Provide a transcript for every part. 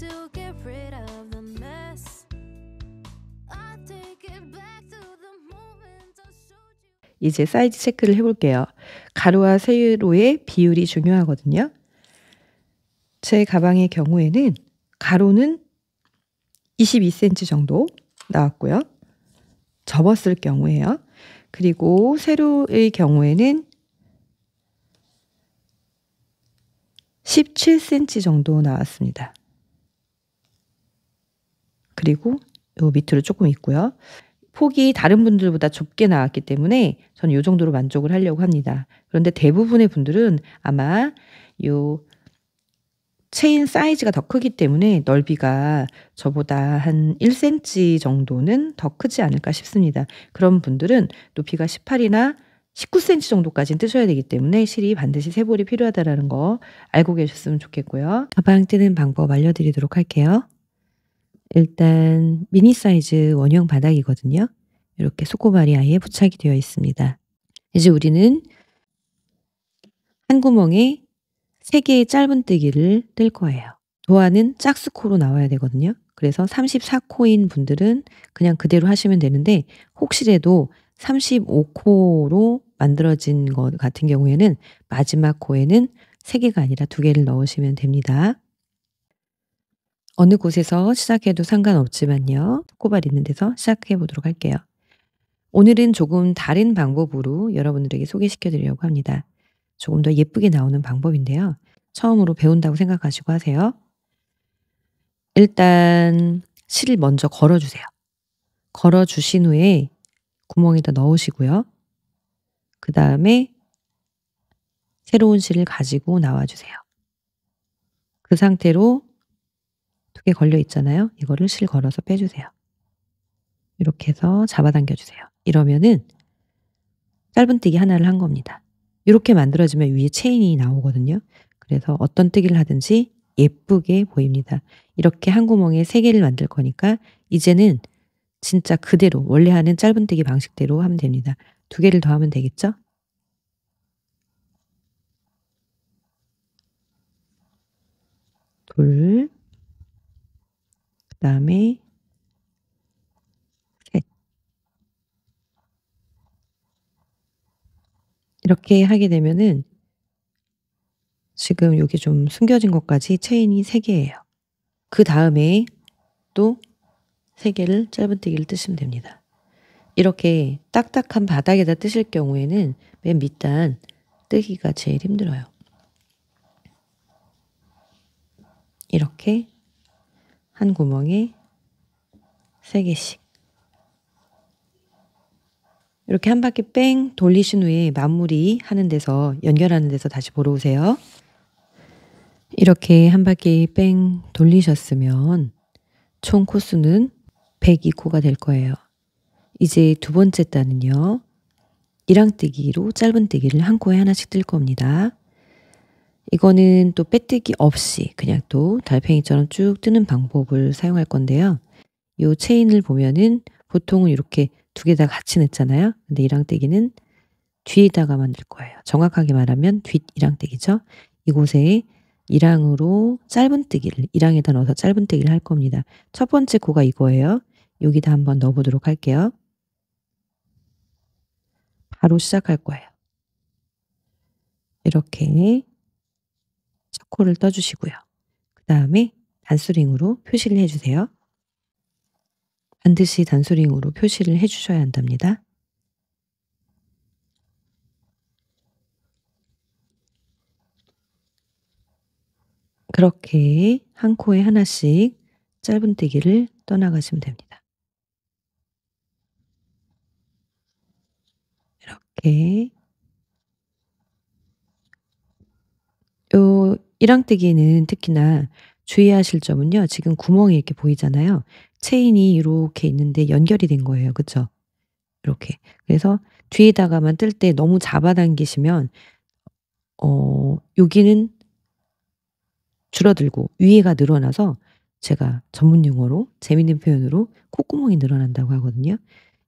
to get rid of the mess. I take it back to the moment I showed you. 이제 사이즈 체크를 해볼게요. 가로와 세로의 비율이 중요하거든요. 제 가방의 경우에는 가로는 22cm 정도 나왔고요. 접었을 경우에요. 그리고 세로의 경우에는 17cm 정도 나왔습니다. 그리고 요 밑으로 조금 있고요. 폭이 다른 분들보다 좁게 나왔기 때문에 저는 이 정도로 만족을 하려고 합니다. 그런데 대부분의 분들은 아마 요 체인 사이즈가 더 크기 때문에 넓이가 저보다 한 1cm 정도는 더 크지 않을까 싶습니다. 그런 분들은 높이가 18이나 19cm 정도까지는 뜨셔야 되기 때문에 실이 반드시 3볼이 필요하다는 거 알고 계셨으면 좋겠고요. 가방 뜨는 방법 알려드리도록 할게요. 일단 미니 사이즈 원형 바닥이거든요. 이렇게 속고발이 아예 부착이 되어 있습니다. 이제 우리는 한 구멍에 3개의 짧은뜨기를 뜰 거예요. 도안은 짝수코로 나와야 되거든요. 그래서 34코인 분들은 그냥 그대로 하시면 되는데 혹시라도 35코로 만들어진 것 같은 경우에는 마지막 코에는 3개가 아니라 2개를 넣으시면 됩니다. 어느 곳에서 시작해도 상관없지만요. 속고발 있는 데서 시작해 보도록 할게요. 오늘은 조금 다른 방법으로 여러분들에게 소개시켜 드리려고 합니다. 조금 더 예쁘게 나오는 방법인데요. 처음으로 배운다고 생각하시고 하세요. 일단 실을 먼저 걸어주세요. 걸어주신 후에 구멍에다 넣으시고요. 그 다음에 새로운 실을 가지고 나와주세요. 그 상태로 2개 걸려 있잖아요. 이거를 실 걸어서 빼주세요. 이렇게 해서 잡아당겨주세요. 이러면은 짧은뜨기 하나를 한 겁니다. 이렇게 만들어지면 위에 체인이 나오거든요. 그래서 어떤 뜨기를 하든지 예쁘게 보입니다. 이렇게 한 구멍에 3개를 만들 거니까 이제는 진짜 그대로 원래 하는 짧은뜨기 방식대로 하면 됩니다. 2개를 더 하면 되겠죠? 둘, 그 다음에 셋. 이렇게 하게 되면은 지금 여기 좀 숨겨진 것까지 체인이 3개예요. 그 다음에 또 3개를 짧은뜨기를 뜨시면 됩니다. 이렇게 딱딱한 바닥에다 뜨실 경우에는 맨 밑단 뜨기가 제일 힘들어요. 이렇게 한 구멍에 3개씩 이렇게 한 바퀴 뺑 돌리신 후에 마무리 하는 데서 연결하는 데서 다시 보러 오세요. 이렇게 한 바퀴 뺑 돌리셨으면 총 코수는 102코가 될 거예요. 이제 두 번째 단은요. 이랑뜨기로 짧은뜨기를 한 코에 하나씩 뜰 겁니다. 이거는 또 빼뜨기 없이 그냥 또 달팽이처럼 쭉 뜨는 방법을 사용할 건데요. 이 체인을 보면은 보통은 이렇게 2개 다 같이 넣잖아요. 근데 이랑뜨기는 뒤에다가 만들 거예요. 정확하게 말하면 뒷 이랑뜨기죠. 이곳에 이랑으로 짧은뜨기를 이랑에다 넣어서 짧은뜨기를 할 겁니다. 첫 번째 코가 이거예요. 여기다 한번 넣어보도록 할게요. 바로 시작할 거예요. 이렇게 첫 코를 떠주시고요. 그 다음에 단수링으로 표시를 해주세요. 반드시 단수링으로 표시를 해주셔야 한답니다. 그렇게 한 코에 하나씩 짧은뜨기를 떠나가시면 됩니다. 이렇게 요 이랑뜨기는 특히나 주의하실 점은요. 지금 구멍이 이렇게 보이잖아요. 체인이 이렇게 있는데 연결이 된 거예요. 그쵸? 이렇게. 그래서 뒤에다가만 뜰 때 너무 잡아당기시면 여기는 줄어들고 위에가 늘어나서 제가 전문 용어로 재밌는 표현으로 콧구멍이 늘어난다고 하거든요.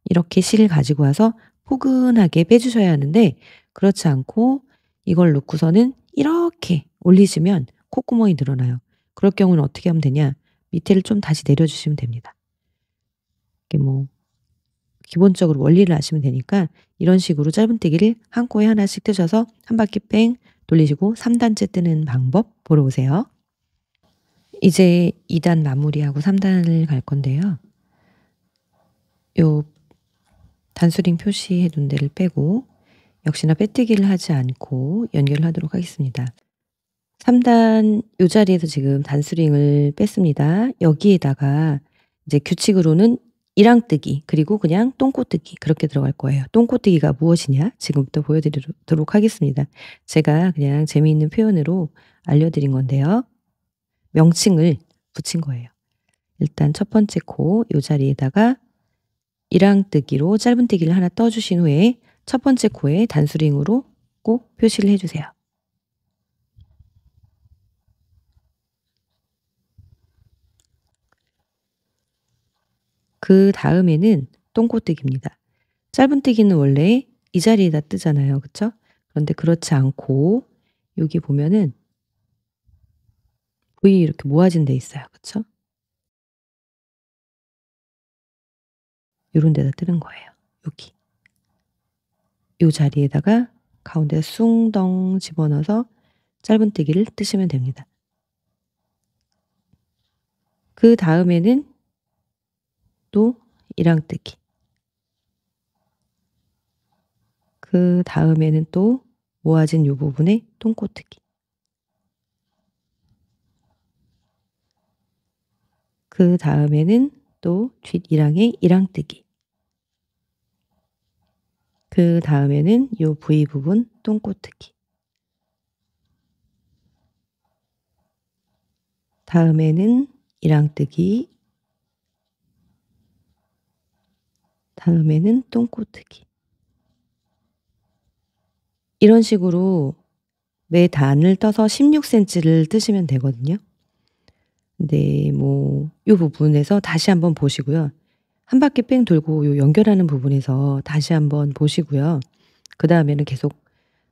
이렇게 실을 가지고 와서 포근하게 빼주셔야 하는데 그렇지 않고 이걸 놓고서는 이렇게 올리시면 콧구멍이 늘어나요. 그럴 경우는 어떻게 하면 되냐? 밑에를 좀 다시 내려주시면 됩니다. 이게 뭐 기본적으로 원리를 아시면 되니까 이런 식으로 짧은뜨기를 한 코에 하나씩 뜨셔서 한 바퀴 뺑 돌리시고 3단째 뜨는 방법 보러 오세요. 이제 2단 마무리하고 3단을 갈 건데요. 요 단수링 표시해 둔 데를 빼고 역시나 빼뜨기를 하지 않고 연결을 하도록 하겠습니다. 3단 요 자리에서 지금 단수링을 뺐습니다. 여기에다가 이제 규칙으로는 이랑뜨기 그리고 그냥 똥꼬뜨기 그렇게 들어갈 거예요. 똥꼬뜨기가 무엇이냐 지금부터 보여드리도록 하겠습니다. 제가 그냥 재미있는 표현으로 알려드린 건데요. 명칭을 붙인 거예요. 일단 첫 번째 코 요 자리에다가 이랑뜨기로 짧은뜨기를 하나 떠주신 후에 첫 번째 코에 단수링으로 꼭 표시를 해주세요. 그 다음에는 똥꼬뜨기입니다. 짧은뜨기는 원래 이 자리에다 뜨잖아요. 그쵸? 그런데 그렇지 않고 여기 보면은 V 이렇게 모아진 데 있어요. 그쵸? 요런 데다 뜨는 거예요. 여기. 요 자리에다가 가운데 숭덩 집어넣어서 짧은뜨기를 뜨시면 됩니다. 그 다음에는 또 이랑뜨기. 그 다음에는 또 모아진 요 부분에 똥꼬뜨기. 그 다음에는 또 뒷이랑에 이랑뜨기. 그 다음에는 요 V 부분 똥꼬뜨기. 다음에는 이랑뜨기. 다음에는 똥꼬뜨기. 이런 식으로 매 단을 떠서 16cm를 뜨시면 되거든요. 근데 뭐 요 부분에서 다시 한번 보시고요. 한 바퀴 뺑 돌고 요 연결하는 부분에서 다시 한번 보시고요. 그다음에는 계속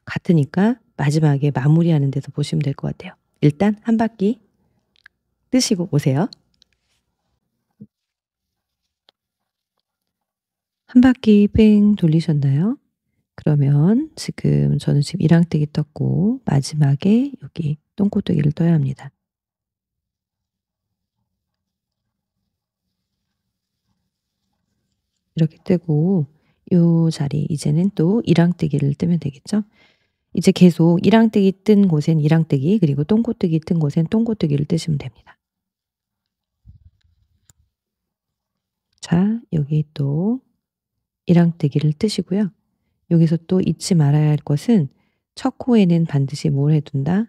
같으니까 마지막에 마무리하는 데서 보시면 될 것 같아요. 일단 한 바퀴 뜨시고 오세요. 한 바퀴 뺑 돌리셨나요? 그러면 저는 지금 이랑뜨기 떴고 마지막에 여기 똥꼬뜨기를 떠야 합니다. 이렇게 뜨고 요 자리 이제는 또 이랑뜨기를 뜨면 되겠죠? 이제 계속 이랑뜨기 뜬 곳엔 이랑뜨기 그리고 똥꼬뜨기 뜬 곳엔 똥꼬뜨기를 뜨시면 됩니다. 자, 여기 또 이랑뜨기를 뜨시고요. 여기서 또 잊지 말아야 할 것은 첫 코에는 반드시 뭘 해둔다?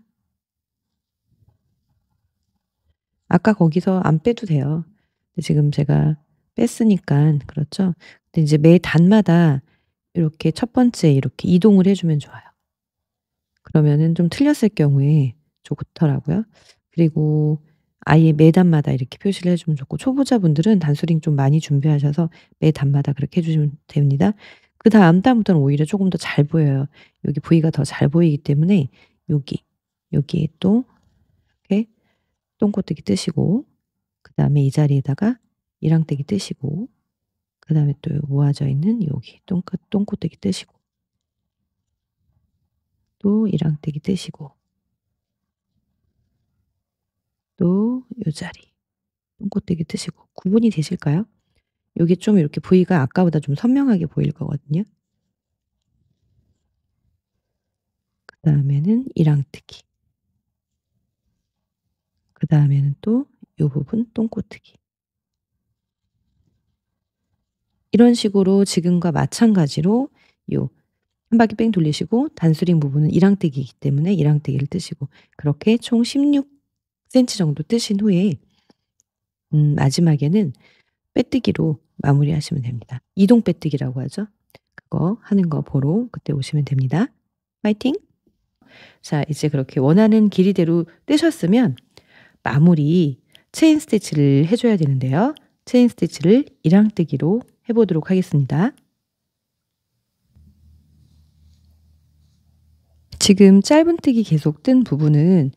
아까 거기서 안 빼도 돼요. 근데 지금 제가 뺐으니까 그렇죠? 근데 이제 매 단마다 이렇게 첫 번째 이렇게 이동을 해 주면 좋아요. 그러면은 좀 틀렸을 경우에 좋더라고요. 그리고 아예 매 단마다 이렇게 표시를 해 주면 좋고 초보자분들은 단수링 좀 많이 준비하셔서 매 단마다 그렇게 해 주시면 됩니다. 그다음 단부터는 오히려 조금 더 잘 보여요. 여기 V가 더 잘 보이기 때문에 여기에 또 이렇게 똥꼬뜨기 뜨시고 그다음에 이 자리에다가 이랑뜨기 뜨시고 그다음에 또 모아져 있는 여기 똥꼬뜨기 뜨시고 또 이랑뜨기 뜨시고 또 요 자리 똥꼬뜨기 뜨시고 구분이 되실까요? 요게 좀 이렇게 V가 아까보다 좀 선명하게 보일 거거든요. 그다음에는 이랑뜨기. 그다음에는 또 요 부분 똥꼬뜨기. 이런 식으로 지금과 마찬가지로 요 한 바퀴 뺑 돌리시고 단수링 부분은 이랑뜨기이기 때문에 이랑뜨기를 뜨시고 그렇게 총 16cm 정도 뜨신 후에 마지막에는 빼뜨기로 마무리하시면 됩니다. 이동 빼뜨기라고 하죠. 그거 하는 거 보러 그때 오시면 됩니다. 화이팅! 자, 이제 그렇게 원하는 길이대로 뜨셨으면 마무리 체인 스티치를 해 줘야 되는데요. 체인 스티치를 이랑뜨기로 해 보도록 하겠습니다. 지금 짧은뜨기 계속 뜬 부분은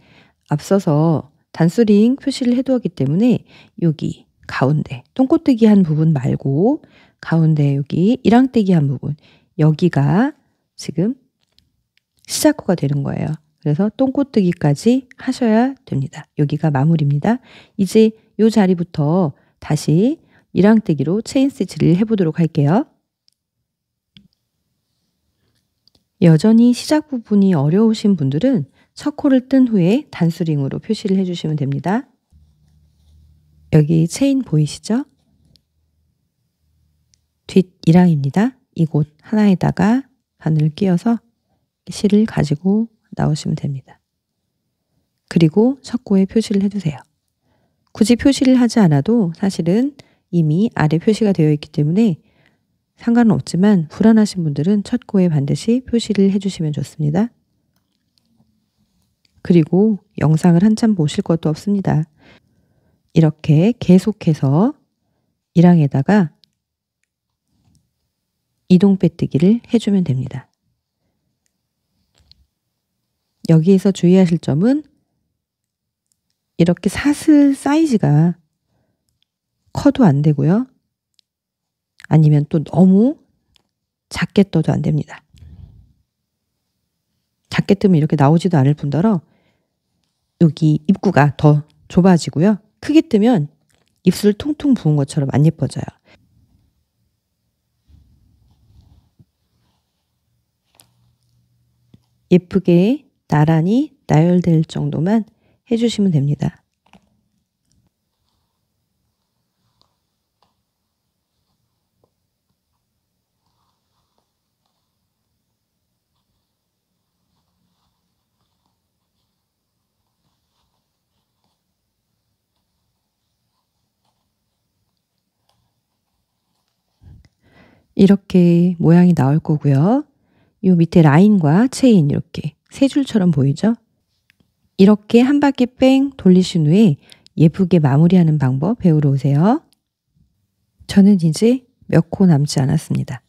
앞서서 단수링 표시를 해두었기 때문에 여기 가운데 똥꼬뜨기 한 부분 말고 가운데 여기 이랑떼기 한 부분, 여기가 지금 시작구가 되는 거예요. 그래서 똥꼬뜨기까지 하셔야 됩니다. 여기가 마무리입니다. 이제 이 자리부터 다시 이랑떼기로 체인 스티치를 해보도록 할게요. 여전히 시작 부분이 어려우신 분들은 첫 코를 뜬 후에 단수링으로 표시를 해주시면 됩니다. 여기 체인 보이시죠? 뒷 이랑입니다. 이곳 하나에다가 바늘을 끼워서 실을 가지고 나오시면 됩니다. 그리고 첫 코에 표시를 해주세요. 굳이 표시를 하지 않아도 사실은 이미 아래 표시가 되어 있기 때문에 상관은 없지만 불안하신 분들은 첫 코에 반드시 표시를 해주시면 좋습니다. 그리고 영상을 한참 보실 것도 없습니다. 이렇게 계속해서 이랑에다가 이동 빼뜨기를 해주면 됩니다. 여기에서 주의하실 점은 이렇게 사슬 사이즈가 커도 안 되고요. 아니면 또 너무 작게 떠도 안 됩니다. 작게 뜨면 이렇게 나오지도 않을 뿐더러 여기 입구가 더 좁아지고요. 크게 뜨면 입술 퉁퉁 부은 것처럼 안 예뻐져요. 예쁘게 나란히 나열될 정도만 해주시면 됩니다. 이렇게 모양이 나올 거고요. 이 밑에 라인과 체인 이렇게 세 줄처럼 보이죠? 이렇게 한 바퀴 뺑 돌리신 후에 예쁘게 마무리하는 방법 배우러 오세요. 저는 이제 몇 코 남지 않았습니다.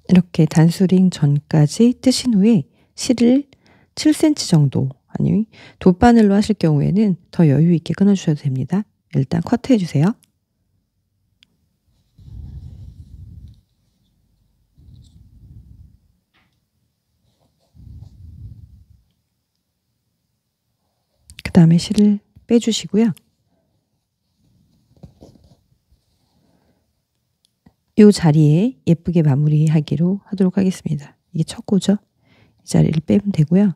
이렇게 단수링 전까지 뜨신 후에 실을 7cm 정도, 아니 돗바늘로 하실 경우에는 더 여유 있게 끊어주셔도 됩니다. 일단 커트해 주세요. 그 다음에 실을 빼주시고요. 이 자리에 예쁘게 마무리하기로 하도록 하겠습니다. 이게 첫 코죠. 이 자리를 빼면 되고요.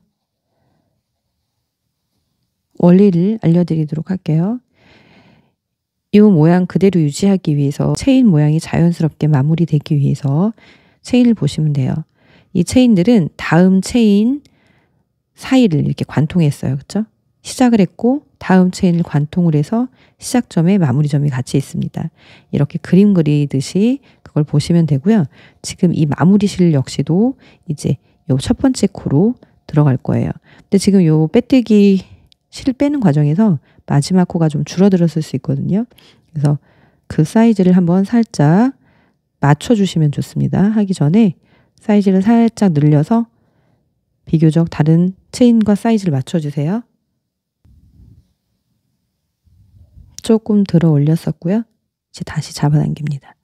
원리를 알려드리도록 할게요. 이 모양 그대로 유지하기 위해서 체인 모양이 자연스럽게 마무리되기 위해서 체인을 보시면 돼요. 이 체인들은 다음 체인 사이를 이렇게 관통했어요. 그렇죠? 시작을 했고 다음 체인을 관통을 해서 시작점에 마무리점이 같이 있습니다. 이렇게 그림 그리듯이 그걸 보시면 되고요. 지금 이 마무리실 역시도 이제 요 첫 번째 코로 들어갈 거예요. 근데 지금 요 빼뜨기 실 빼는 과정에서 마지막 코가 좀 줄어들었을 수 있거든요. 그래서 그 사이즈를 한번 살짝 맞춰주시면 좋습니다. 하기 전에 사이즈를 살짝 늘려서 비교적 다른 체인과 사이즈를 맞춰주세요. 조금 들어 올렸었고요. 이제 다시 잡아당깁니다.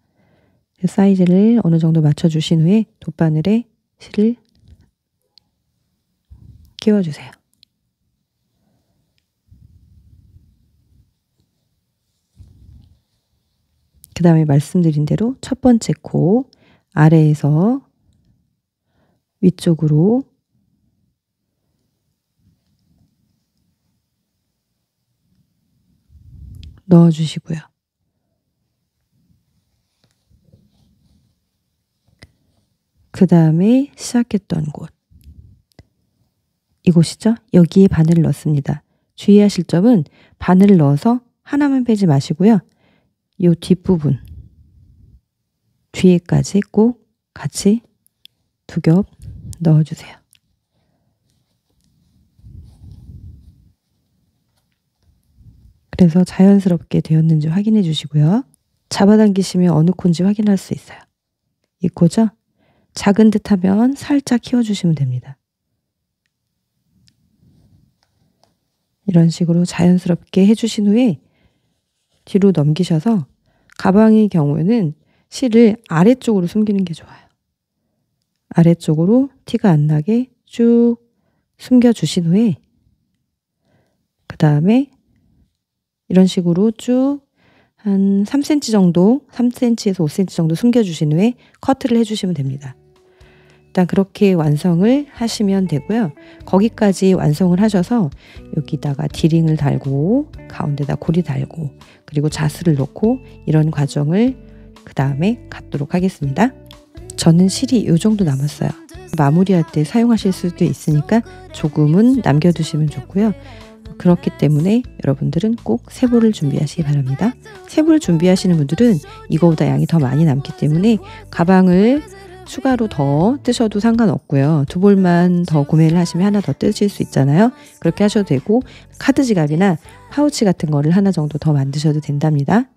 사이즈를 어느 정도 맞춰주신 후에 돗바늘에 실을 끼워주세요. 그 다음에 말씀드린 대로 첫 번째 코 아래에서 위쪽으로 넣어주시고요. 그 다음에 시작했던 곳, 이곳이죠. 여기에 바늘을 넣습니다. 주의하실 점은 바늘을 넣어서 하나만 빼지 마시고요. 이 뒷부분 뒤에까지 꼭 같이 두 겹 넣어주세요. 그래서 자연스럽게 되었는지 확인해 주시고요. 잡아당기시면 어느 코인지 확인할 수 있어요. 이 코죠? 작은 듯 하면 살짝 키워주시면 됩니다. 이런 식으로 자연스럽게 해주신 후에 뒤로 넘기셔서 가방의 경우에는 실을 아래쪽으로 숨기는 게 좋아요. 아래쪽으로 티가 안 나게 쭉 숨겨주신 후에 그 다음에 이런 식으로 쭉 한 3cm 정도, 3cm에서 5cm 정도 숨겨주신 후에 커트를 해주시면 됩니다. 일단 그렇게 완성을 하시면 되고요. 거기까지 완성을 하셔서 여기다가 디링을 달고 가운데다 고리 달고 그리고 자수를 놓고 이런 과정을 그 다음에 갖도록 하겠습니다. 저는 실이 이 정도 남았어요. 마무리할 때 사용하실 수도 있으니까 조금은 남겨두시면 좋고요. 그렇기 때문에 여러분들은 꼭 세볼을 준비하시기 바랍니다. 세볼 준비하시는 분들은 이거보다 양이 더 많이 남기 때문에 가방을 추가로 더 뜨셔도 상관없고요. 2볼만 더 구매를 하시면 하나 더 뜨실 수 있잖아요. 그렇게 하셔도 되고 카드 지갑이나 파우치 같은 거를 하나 정도 더 만드셔도 된답니다.